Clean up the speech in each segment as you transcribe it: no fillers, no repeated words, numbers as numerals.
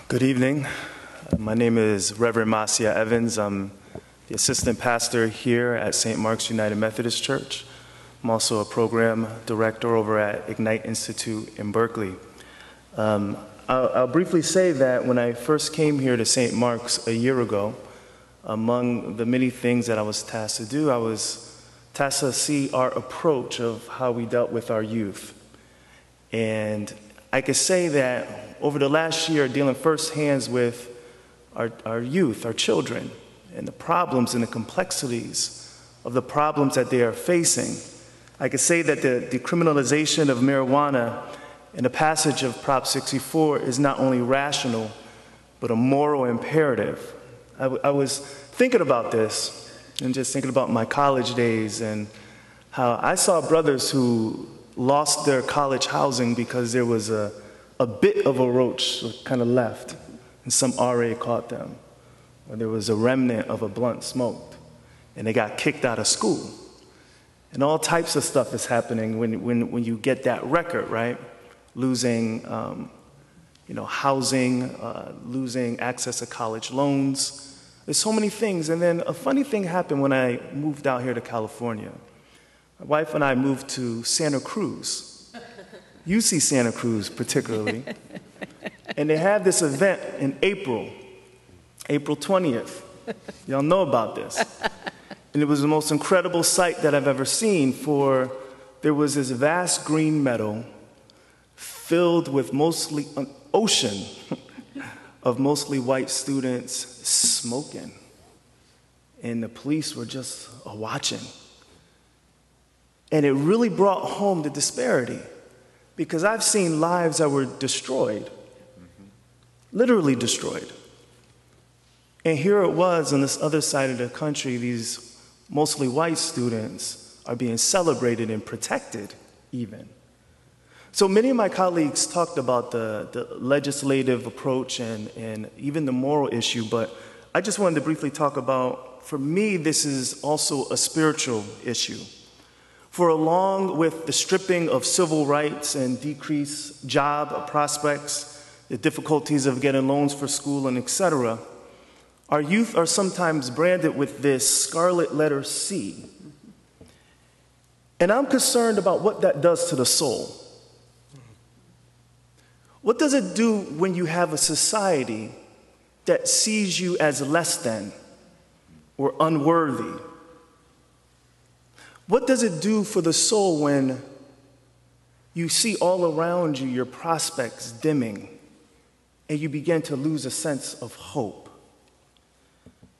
Good evening. My name is Reverend Mahsea Evans. I'm the assistant pastor here at St. Mark's United Methodist Church. I'm also a program director over at Ignite Institute in Berkeley. I'll briefly say that when I first came here to St. Mark's a year ago, among the many things that I was tasked to do, I was tasked to see our approach of how we dealt with our youth. And I could say that over the last year, dealing firsthand with our youth, our children, and the problems and the complexities of the problems that they are facing, I could say that the decriminalization of marijuana and the passage of Prop 64 is not only rational, but a moral imperative. I was thinking about this and just thinking about my college days and how I saw brothers who lost their college housing because there was a bit of a roach kind of left and some RA caught them, or there was a remnant of a blunt smoked and they got kicked out of school. And all types of stuff is happening when you get that record, right? Losing housing, losing access to college loans. There's so many things. And then a funny thing happened when I moved out here to California. My wife and I moved to Santa Cruz, UC Santa Cruz particularly. And they had this event in April 20th. Y'all know about this. And it was the most incredible sight that I've ever seen, for there was this vast green meadow filled with mostly an ocean of mostly white students smoking. And the police were just watching. And it really brought home the disparity, because I've seen lives that were destroyed, literally destroyed. And here it was on this other side of the country, these mostly white students are being celebrated and protected even. So many of my colleagues talked about the legislative approach and even the moral issue, but I just wanted to briefly talk about, for me, this is also a spiritual issue. For along with the stripping of civil rights and decreased job prospects, the difficulties of getting loans for school and etc., our youth are sometimes branded with this scarlet letter C. And I'm concerned about what that does to the soul. What does it do when you have a society that sees you as less than or unworthy? What does it do for the soul when you see all around you your prospects dimming and you begin to lose a sense of hope?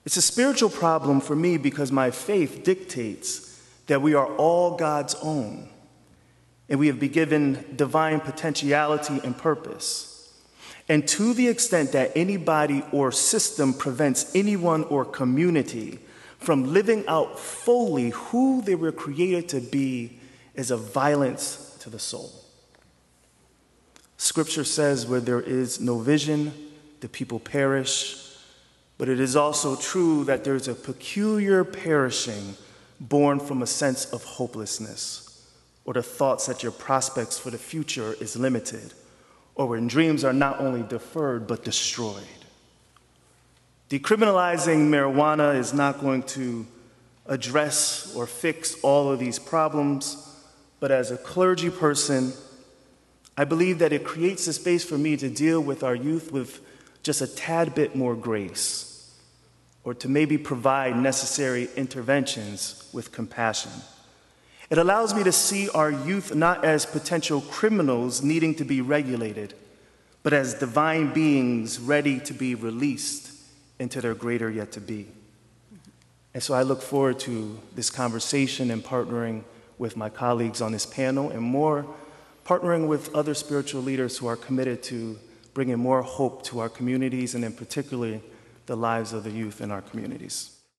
It's a spiritual problem for me because my faith dictates that we are all God's own and we have been given divine potentiality and purpose. And to the extent that anybody or system prevents anyone or community from living out fully who they were created to be, is a violence to the soul. Scripture says, where there is no vision, the people perish. But it is also true that there's a peculiar perishing born from a sense of hopelessness, or the thoughts that your prospects for the future is limited, or when dreams are not only deferred but destroyed. Decriminalizing marijuana is not going to address or fix all of these problems, but as a clergy person, I believe that it creates a space for me to deal with our youth with just a tad bit more grace, or to maybe provide necessary interventions with compassion. It allows me to see our youth not as potential criminals needing to be regulated, but as divine beings ready to be released into their greater yet to be. And so I look forward to this conversation and partnering with my colleagues on this panel, and more partnering with other spiritual leaders who are committed to bringing more hope to our communities, and in particular, the lives of the youth in our communities.